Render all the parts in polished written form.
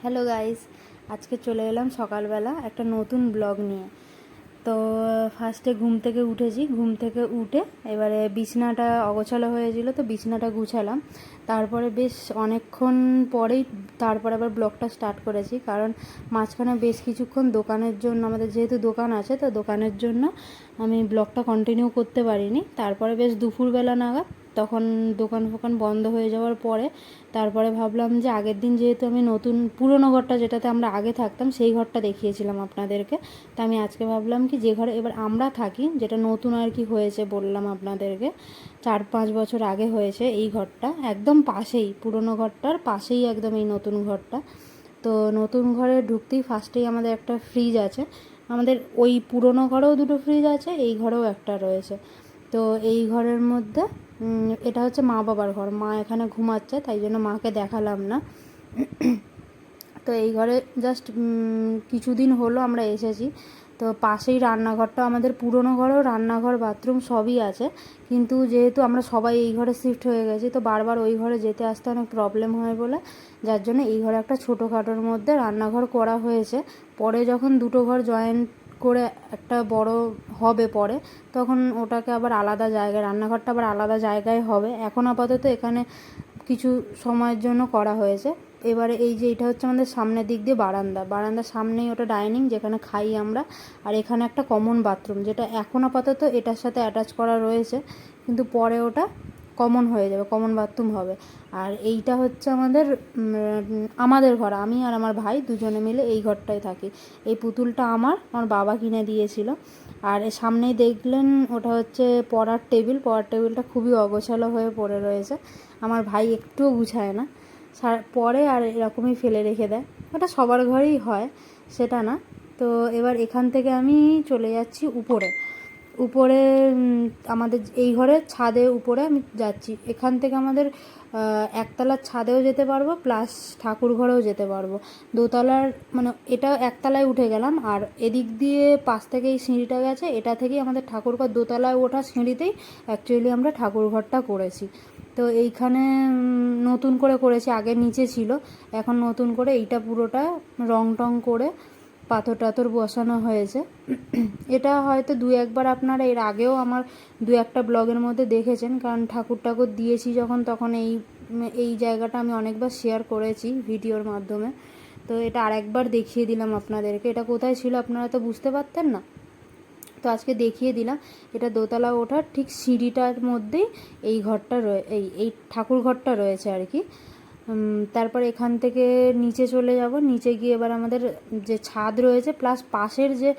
Hello guys, আজকে চলে এলাম সকালবেলা একটা নতুন ব্লগ নিয়ে। তো ফার্স্টে ঘুম থেকে উঠেছি, ঘুম থেকে উঠে এবারে বিছনাটা অগোছালো হয়েছিল, তো বিছনাটা গুছালাম। তারপরে বেশ অনেকক্ষণ পরেই তারপরে আবার ব্লগটা স্টার্ট করেছি, কারণ মাঝখানে বেশ কিছুক্ষণ দোকানের জন্য, আমাদের যেহেতু দোকান আছে তো দোকানের জন্য আমি ব্লগটা কন্টিনিউ করতে পারিনি। তারপরে বেশ দুপুরবেলা নাগাদ, তখন দোকান ফোকান বন্ধ হয়ে যাওয়ার পরে তারপরে ভাবলাম যে আগের দিন যেহেতু আমি নতুন পুরনো ঘরটা যেটাতে আমরা আগে থাকতাম সেই ঘরটা দেখিয়েছিলাম আপনাদেরকে, তা আমি আজকে ভাবলাম কি যে ঘরে এবার আমরা থাকি, যেটা নতুন আর কি হয়েছে বললাম আপনাদেরকে, 4-5 বছর আগে হয়েছে এই ঘরটা, একদম পাশেই পুরনো ঘরটার পাশেই একদম এই নতুন ঘরটা। তো নতুন ঘরে ঢুকতেই ফার্স্টেই আমাদের একটা ফ্রিজ আছে, আমাদের ওই পুরনো ঘরেও দুটো ফ্রিজ আছে, এই ঘরেও একটা রয়েছে। তো এই ঘরের মধ্যে এটা হচ্ছে মা বাবার ঘর, মা এখানে ঘুমাচ্ছে, তাই জন্য মাকে দেখালাম না। তো এই ঘরে জাস্ট কিছুদিন হলো আমরা এসেছি। তো পাশেই রান্নাঘরটা, আমাদের পুরনো ঘরেও রান্নাঘর বাথরুম সবই আছে, কিন্তু যেহেতু আমরা সবাই এই ঘরে শিফট হয়ে গেছি তো বারবার ওই ঘরে যেতে আসতে অনেক প্রবলেম হয় বলে, যার জন্য এই ঘরে একটা ছোটোখাটোর মধ্যে রান্নাঘর করা হয়েছে। পরে যখন দুটো ঘর জয়েন্ট করে একটা বড় হবে পরে, তখন ওটাকে আবার আলাদা জায়গায়, রান্নাঘরটা আবার আলাদা জায়গায় হবে। এখন আপাতত এখানে কিছু সময়ের জন্য করা হয়েছে। এবারে এই যে এটা হচ্ছে আমাদের সামনের দিক দিয়ে বারান্দা, বারান্দার সামনেই ওটা ডাইনিং যেখানে খাই আমরা, আর এখানে একটা কমন বাথরুম যেটা এখন আপাতত এটার সাথে অ্যাটাচ করা রয়েছে, কিন্তু পরে ওটা কমন হয়ে যাবে, কমন বাথরুম হবে। আর এইটা হচ্ছে আমাদের ঘর, আমি আর আমার ভাই দুজনে মিলে এই ঘরটায় থাকি। এই পুতুলটা আমার বাবা কিনে দিয়েছিল। আর সামনেই দেখলেন ওটা হচ্ছে পড়ার টেবিল, পড়ার টেবিলটা খুবই অগোছালো হয়ে পড়ে রয়েছে, আমার ভাই একটুও গুছায় না, পরে আর এরকমই ফেলে রেখে দেয়। ওটা সবার ঘরেই হয়, সেটা না। তো এবার এখান থেকে আমি চলে যাচ্ছি উপরে। উপরে আমাদের এই ঘরের ছাদে উপরে আমি যাচ্ছি, এখান থেকে আমাদের একতলার ছাদেও যেতে পারবো, প্লাস ঠাকুর ঘরেও যেতে পারবো। দোতলার মানে এটা একতলায় উঠে গেলাম, আর এদিক দিয়ে পাশ থেকে এই সিঁড়িটা গেছে, এটা থেকেই আমাদের ঠাকুরঘর, দোতলায় ওঠা সিঁড়িতেই অ্যাকচুয়ালি আমরা ঠাকুরঘরটা করেছি। তো এইখানে নতুন করে করেছি, আগে নিচে ছিল, এখন নতুন করে এইটা পুরোটা রং টং করে পাথর টাথর বসানো হয়েছে। এটা হয়তো 2-1বার আপনারা এর আগেও আমার 2-একটা ব্লগের মধ্যে দেখেছেন, কারণ ঠাকুর দিয়েছি যখন, তখন এই জায়গাটা আমি অনেকবার শেয়ার করেছি ভিডিওর মাধ্যমে। তো এটা আরেকবার দেখিয়ে দিলাম আপনাদেরকে, এটা কোথায় ছিল আপনারা তো বুঝতে পারতেন না, তো আজকে দেখিয়ে দিলাম। এটা দোতলা ওঠার ঠিক সিঁড়িটার মধ্যেই এই ঘরটা এই ঠাকুর ঘরটা রয়েছে আর কি। তারপর এখান থেকে নিচে চলে যাব, নিচে গিয়ে এবার আমাদের যে ছাদ রয়েছে প্লাস পাশের যে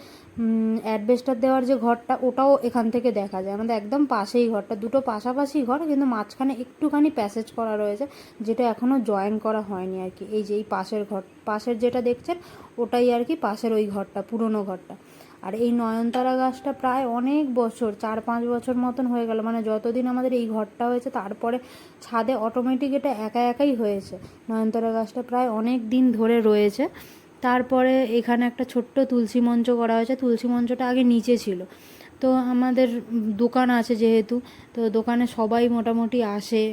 অ্যাডবেস্টার দেওয়ার যে ঘরটা, ওটাও এখান থেকে দেখা যায়। আমাদের একদম পাশেই ঘরটা, দুটো পাশাপাশি ঘর, কিন্তু মাঝখানে একটুখানি প্যাসেজ করা রয়েছে, যেটা এখনও জয়েন করা হয়নি আর কি। এই যে এই পাশের ঘর, পাশের যেটা দেখছেন ওটাই আর কি পাশের ওই ঘরটা, পুরনো ঘরটা। আর এই নয়নতারা গাছটা প্রায় অনেক বছর, 4-5 বছর মতন হয়ে গেল, মানে যতদিন আমাদের এই ঘরটা হয়েছে তারপরে ছাদে অটোমেটিক এটা একা একাই হয়েছে। নয়নতারা গাছটা প্রায় অনেক দিন ধরে রয়েছে। তারপরে এখানে একটা ছোট্ট তুলসী মঞ্চ করা হয়েছে, তুলসী মঞ্চটা আগে নিচে ছিল। তো আমাদের দোকান আছে যেহেতু, তো দোকানে সবাই মোটামুটি আসে,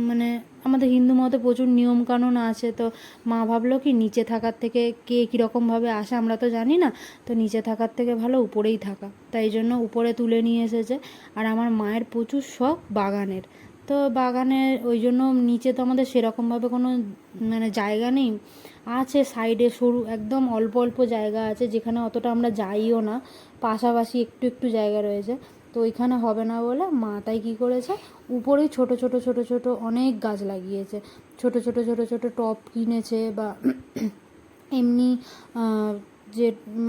মানে আমাদের হিন্দু মতে প্রচুর নিয়মকানুন আছে, তো মা ভাবলো কি নিচে থাকার থেকে কে কীরকমভাবে আসে আমরা তো জানি না, তো নিচে থাকার থেকে ভালো উপরেই থাকা, তাই জন্য উপরে তুলে নিয়ে এসেছে। আর আমার মায়ের প্রচুর শখ বাগানের, তো বাগানে ওই জন্য নিচে তো আমাদের সেরকমভাবে কোনো মানে জায়গা নেই, আছে সাইডে সরু একদম অল্প অল্প জায়গা আছে, যেখানে অতটা আমরা যাইও না, পাশাপাশি একটু একটু জায়গা রয়েছে, তো ওইখানে হবে না বলে মা তাই কী করেছে, উপরেই ছোট ছোট ছোট ছোট অনেক গাছ লাগিয়েছে, ছোট ছোট ছোট ছোট টব কিনেছে, বা এমনি যে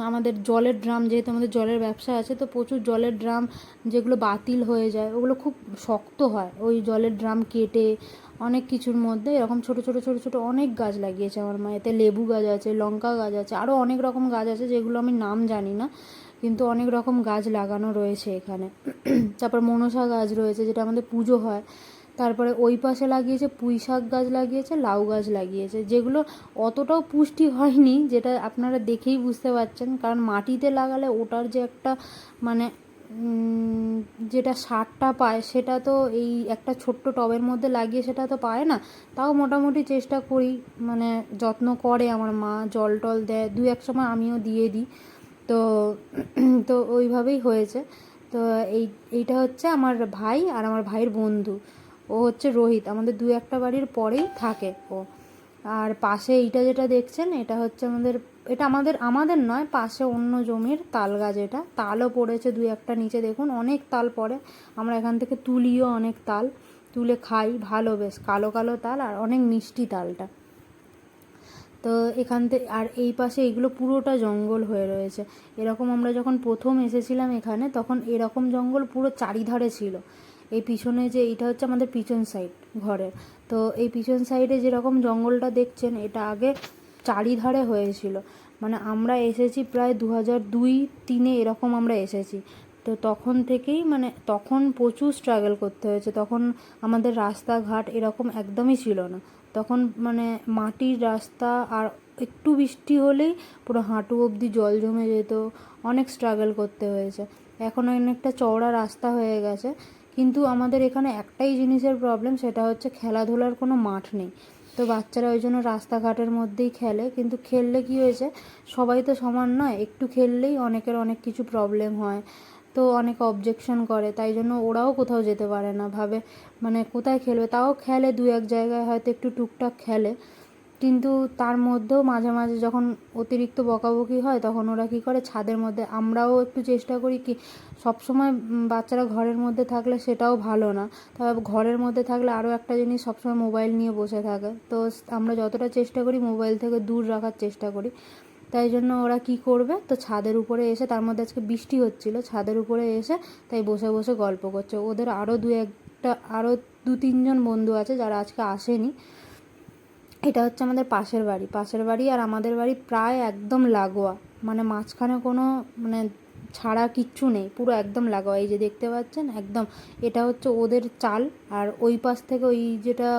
আমাদের জলের ড্রাম, যেহেতু আমাদের জলের ব্যবসা আছে তো প্রচুর জলের ড্রাম যেগুলো বাতিল হয়ে যায় ওগুলো খুব শক্ত হয়, ওই জলের ড্রাম কেটে অনেক কিছুর মধ্যে এরকম ছোট ছোট ছোট ছোট অনেক গাছ লাগিয়েছে আমার মা। এতে লেবু গাছ আছে, লঙ্কা গাছ আছে, আরও অনেক রকম গাছ আছে যেগুলো আমি নাম জানি না, কিন্তু অনেক রকম গাছ লাগানো রয়েছে এখানে। তারপর মনসা গাছ রয়েছে যেটা আমাদের পুজো হয়। তারপরে ওই পাশে লাগিয়েছে পুঁই শাক গাছ লাগিয়েছে, লাউ গাছ লাগিয়েছে, যেগুলো অতটাও পুষ্টি হয়নি, যেটা আপনারা দেখেই বুঝতে পারছেন, কারণ মাটিতে লাগালে ওটার যে একটা মানে যেটা সারটা পায় সেটা তো এই একটা ছোট্ট টবের মধ্যে লাগিয়ে সেটা তো পায় না। তাও মোটামুটি চেষ্টা করি, মানে যত্ন করে আমার মা, জল টল দেয়, দু এক সময় আমিও দিয়ে দিই। তো তো ওইভাবেই হয়েছে। তো এইটা হচ্ছে আমার ভাই আর আমার ভাইয়ের বন্ধু, ও হচ্ছে রোহিত, আমাদের দু একটা বাড়ির পরেই থাকে ও। আর পাশে এইটা যেটা দেখছেন এটা হচ্ছে আমাদের, এটা আমাদের আমাদের নয়, পাশে অন্য জমির তাল গাছ। এটা তালও পড়েছে দু একটা নিচে, দেখুন অনেক তাল পড়ে। আমরা এখান থেকে তুলিও অনেক তাল, তুলে খাই, ভালো বেশ কালো কালো তাল আর অনেক মিষ্টি তালটা। তো এখান থেকে আর এই পাশে এগুলো পুরোটা জঙ্গল হয়ে রয়েছে। এরকম আমরা যখন প্রথম এসেছিলাম এখানে তখন এরকম জঙ্গল পুরো চারিধারে ছিল। এই পিছনে যে এটা হচ্ছে আমাদের পিছন সাইড ঘরের, তো এই পিছন সাইডে যেরকম জঙ্গলটা দেখছেন এটা আগে চারিধারে হয়েছিল। মানে আমরা এসেছি প্রায় 2002-03 এরকম আমরা এসেছি। তো তখন থেকেই মানে তখন প্রচুর স্ট্রাগল করতে হয়েছে। তখন আমাদের রাস্তাঘাট এরকম একদমই ছিল না। তখন মানে মাটির রাস্তা, আর একটু বৃষ্টি হলেই পুরো হাঁটু অবধি জল জমে যেত, অনেক স্ট্রাগল করতে হয়েছে। এখন অনেকটা চওড়া রাস্তা হয়ে গেছে, কিন্তু আমাদের এখানে একটাই জিনিসের প্রবলেম, সেটা হচ্ছে খেলাধুলার কোনো মাঠ নেই। তো বাচ্চারা ওই জন্য রাস্তাঘাটের মধ্যেই খেলে, কিন্তু খেললে কী হয়েছে, সবাই তো সমান নয়, একটু খেললেই অনেকের অনেক কিছু প্রবলেম হয়। তো অনেক অবজেকশন করে, তাই জন্য ওরাও কোথাও যেতে পারে না, ভাবে মানে কোথায় খেলবে। তাও খেলে দু এক জায়গায় হয়তো একটু টুকটাক খেলে, কিন্তু তার মধ্যেও মাঝে মাঝে যখন অতিরিক্ত বকাবকি হয় তখন ওরা কী করে, ছাদের মধ্যে। আমরাও একটু চেষ্টা করি কি, সবসময় বাচ্চারা ঘরের মধ্যে থাকলে সেটাও ভালো না। তবে ঘরের মধ্যে থাকলে আরও একটা জিনিস, সবসময় মোবাইল নিয়ে বসে থাকে। তো আমরা যতটা চেষ্টা করি মোবাইল থেকে দূর রাখার চেষ্টা করি। তাই জন্য ওরা কি করবে, তো ছাদের উপরে এসে, তার মধ্যে আজকে বৃষ্টি হচ্ছিল, ছাদের উপরে এসে তাই বসে বসে গল্প করছে। ওদের আরও দু তিনজন বন্ধু আছে যারা আজকে আসেনি। এটা হচ্ছে আমাদের পাশের বাড়ি আর আমাদের বাড়ি প্রায় একদম লাগোয়া, মানে মাঝখানে কোনো মানে ছাড়া কিচ্ছু নেই, পুরো একদম লাগোয়া। এই যে দেখতে পাচ্ছেন একদম, এটা হচ্ছে ওদের চাল। আর ওই পাশ থেকে ওই যেটা